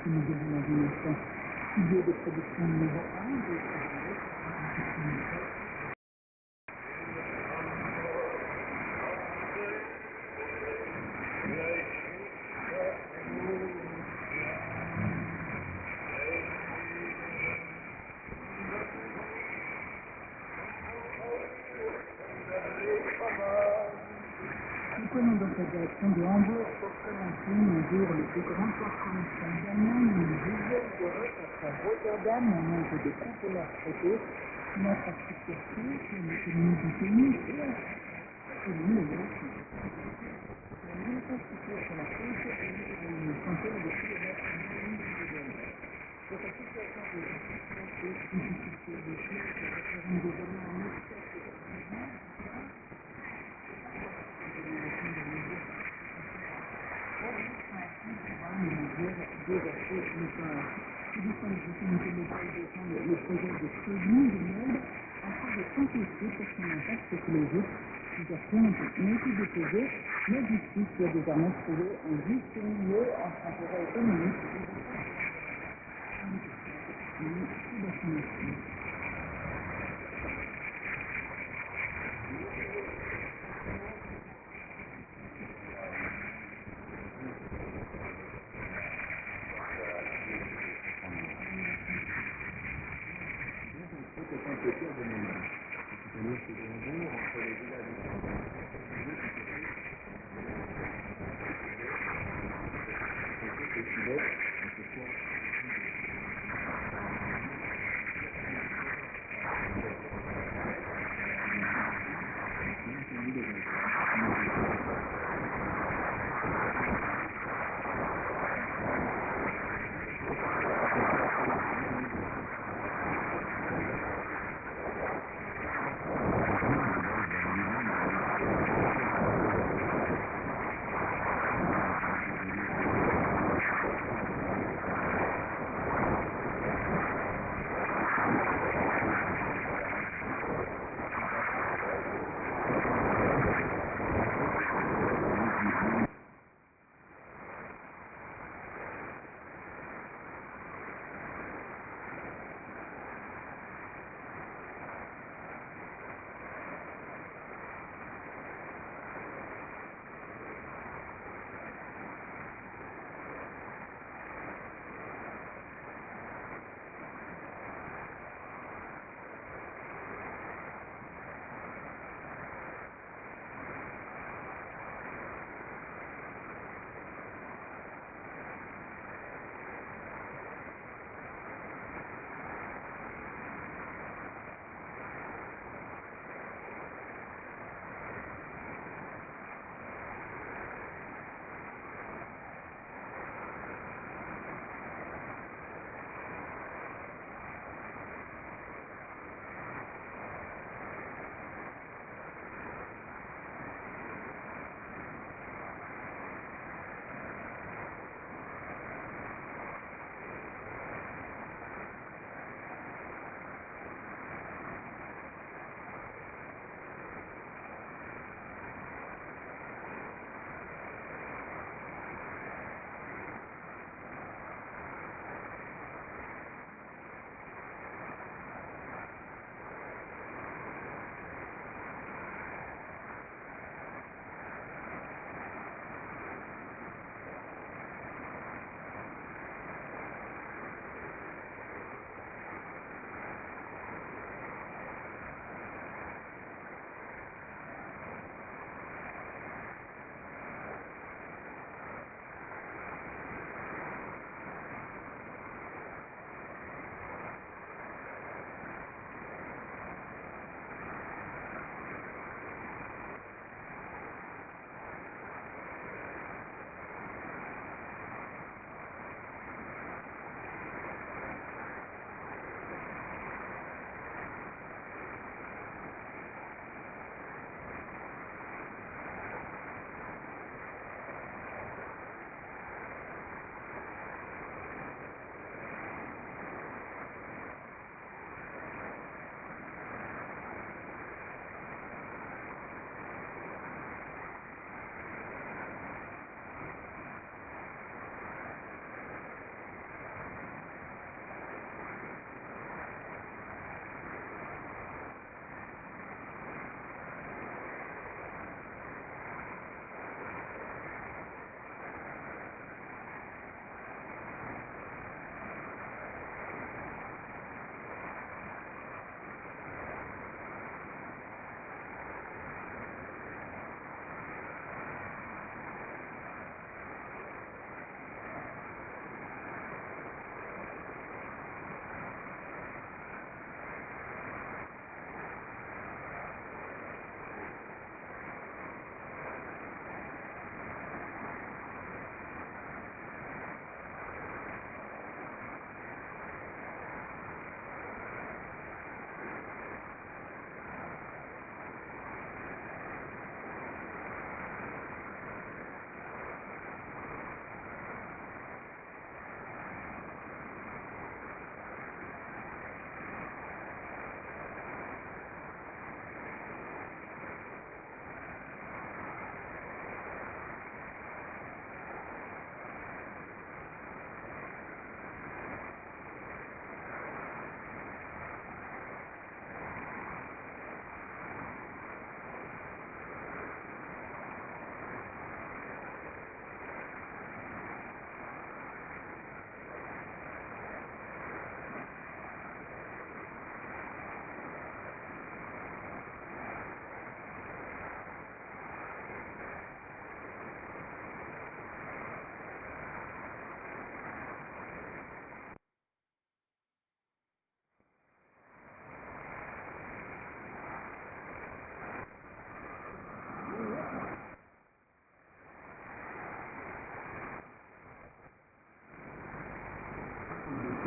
une de l'imagination. Studio de production numéro 1 de Issoudun. Nous prenons donc la direction de Hambourg pour commencer nos jours les plus grands ports commerciaux d'Allemagne, une dizaine d'Europe après Rotterdam, un nombre de conteneurs traités, une infrastructure physique, une économie du pays et une évolution. La l'infrastructure sur la côte est à une centaine de kilomètres en moyenne individuelle. Cette situation de difficulté de choix qui représente désormais un obstacle de le projet de Issoudun du Monde afin de contester sur son impact écologique. Plusieurs plaintes ont été déposées, mais justice doit désormais trouver un juste milieu entre intérêt économique et vaccination.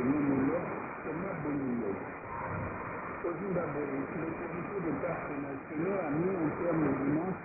Monument, Thomas Bonillet. Au Zimbabwe, l'autorité des parcs nationaux a mis en termes d'immenses.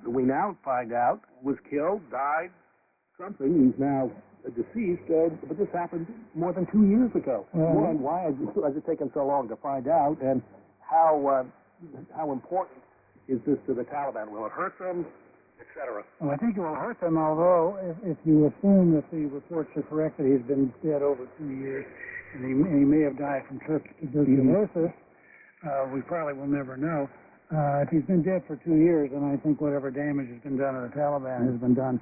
We now find out was killed, died, something. He's now deceased, but this happened more than 2 years ago. And why has it taken so long to find out, and how important is this to the Taliban? Will it hurt them, etc.? Well, I think it will hurt them, although if you assume that the reports are correct that he's been dead over 2 years, and he may have died from tuberculosis, we probably will never know. If he's been dead for 2 years, then I think whatever damage has been done to the Taliban has been done.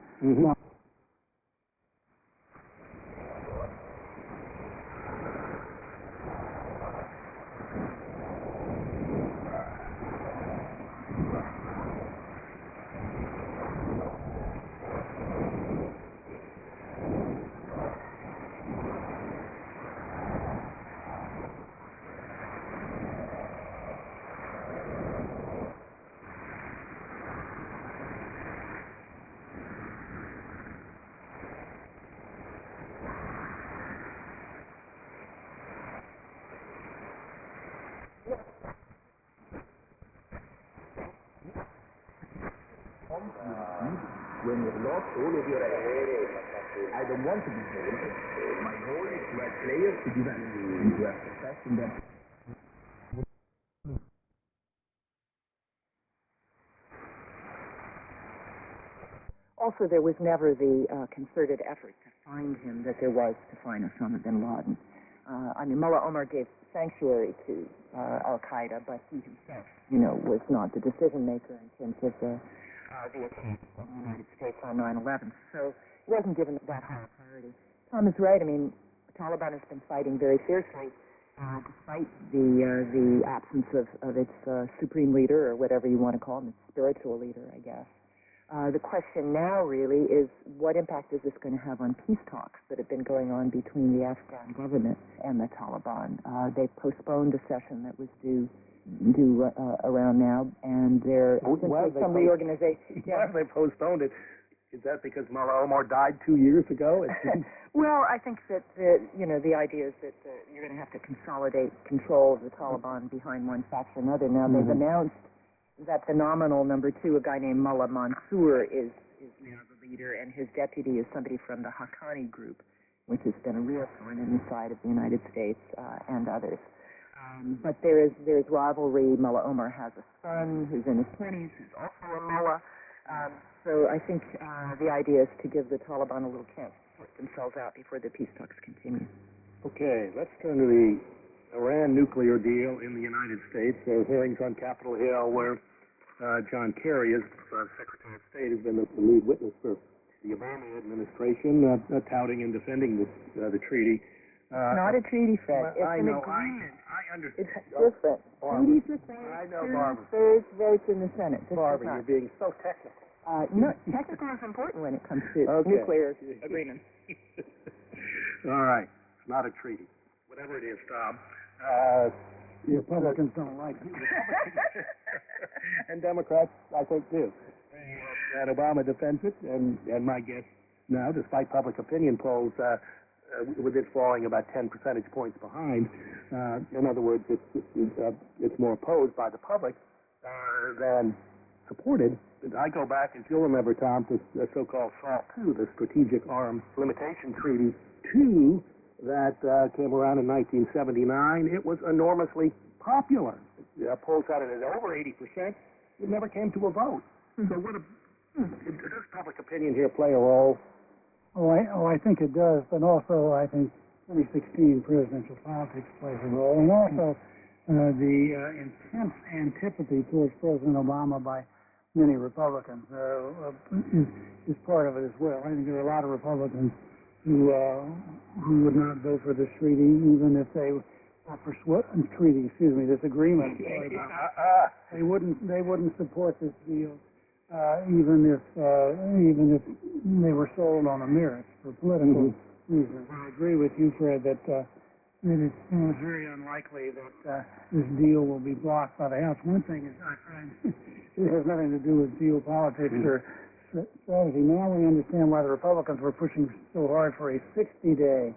When you've lost all of your ideas, I don't want to be bold. My goal is to have players to develop and to have success in that. Also, there was never the concerted effort to find him that there was to find Osama bin Laden. I mean, Mullah Omar gave sanctuary to Al-Qaeda, but he himself, was not the decision maker in terms of the attack on the United States on 9/11. So it wasn't given that high priority. Tom is right. I mean, the Taliban has been fighting very fiercely, despite the absence of its supreme leader, or whatever you want to call him, its spiritual leader, I guess. The question now really is, what impact is this going to have on peace talks that have been going on between the Afghan government and the Taliban? They postponed a session that was due around now, and there is some reorganization. Why have they postponed it? Is that because Mullah Omar died 2 years ago? Well, I think that the idea is that you're going to have to consolidate control of the Taliban behind one faction or another. Now they've announced that the nominal number 2, a guy named Mullah Mansour, is now the leader, and his deputy is somebody from the Haqqani group, which has been a real thorn in the side of the United States and others. But there's rivalry. Mullah Omar has a son who's in his 20s, who's also a mullah. So I think the idea is to give the Taliban a little chance to sort themselves out before the peace talks continue. Okay, let's turn to the Iran nuclear deal in the United States. There are hearings on Capitol Hill where John Kerry, as Secretary of State, has been the lead witness for the Obama administration, touting and defending the treaty. It's not a treaty, Fred. It's an agreement. I understand. It's different. Treaties I know, require Barbara. 2/3 votes in the Senate. Barbara, you're being so technical. No, technical is important when it comes to nuclear agreements. All right. It's not a treaty. Whatever it is, Tom. The Republicans don't like it. And Democrats, I think, do. And Obama defends it, and my guess now, despite public opinion polls, with it falling about 10 percentage points behind, in other words, it's more opposed by the public than supported. I go back, as you'll remember, Tom, to the so-called SALT II, the Strategic Arms Limitation Treaty 2, that came around in 1979. It was enormously popular. Polls had it at over 80%. It never came to a vote. So does public opinion here play a role? I think it does, but also I think 2016 presidential politics plays a role, and also the intense antipathy towards President Obama by many Republicans is part of it as well. I think there are a lot of Republicans who would not vote for this treaty, even if they were this agreement. They wouldn't support this deal, even if they were sold on the merits for political reasons. I agree with you, Fred, that it's very unlikely that this deal will be blocked by the House. One thing is, I find it has nothing to do with geopolitics or strategy. Now we understand why the Republicans were pushing so hard for a 60-day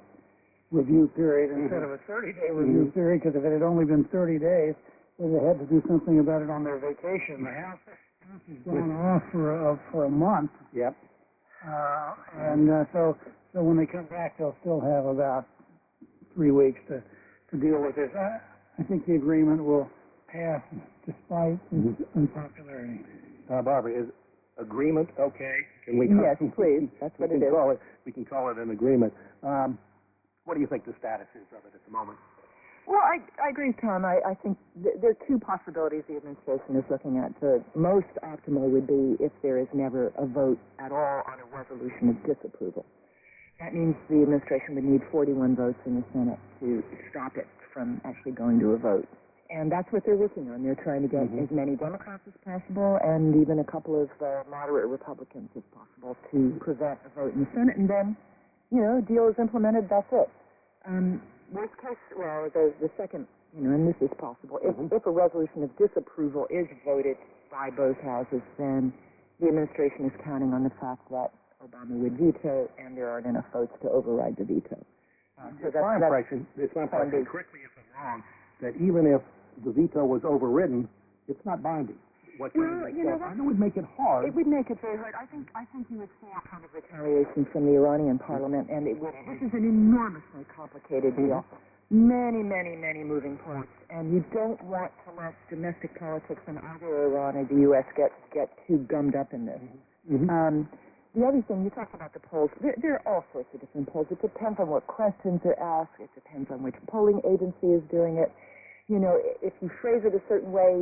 review period instead of a 30-day review period, because if it had only been 30 days, they'd have had to do something about it on their vacation. The House has gone off for a month. Yep. So when they come back, they'll still have about 3 weeks to deal with this. I think the agreement will pass despite its unpopularity. Barbara, is agreement okay? Can we? Yes, please. That's what it is. We can call it an agreement. What do you think the status is of it at the moment? Well, I agree with Tom. I think there are two possibilities the administration is looking at. The most optimal would be if there is never a vote at all on a resolution of disapproval. That means the administration would need 41 votes in the Senate to stop it from actually going to a vote. And that's what they're working on. They're trying to get as many Democrats as possible and even a couple of moderate Republicans, if possible, to prevent a vote in the Senate. And then, deal is implemented, that's it. Worst case, well, the second, and this is possible, if a resolution of disapproval is voted by both houses, then the administration is counting on the fact that Obama would veto, and there aren't enough votes to override the veto. It's my impression, correct me if I'm wrong, that even if the veto was overridden, it's not binding. That would make it hard. It would make it very hard. I think you would see a kind of retaliation from the Iranian parliament, and this is an enormously complicated deal. Many, many, many moving parts, and you don't want to let domestic politics in either Iran or the U.S. get too gummed up in this. The other thing, you talked about the polls. There are all sorts of different polls. It depends on what questions are asked. It depends on which polling agency is doing it. If you phrase it a certain way,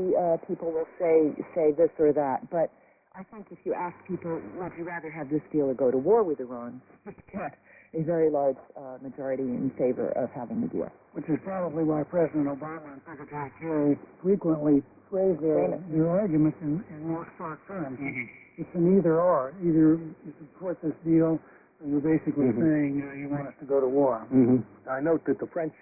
people will say this or that. But I think if you ask people, would you rather have this deal or go to war with Iran, you get a very large majority in favor of having the deal. Which is probably why President Obama and Secretary Kerry frequently phrase their arguments in more stark terms. It's an either-or. Either you support this deal, or you're basically saying you want us to go to war. I note that the French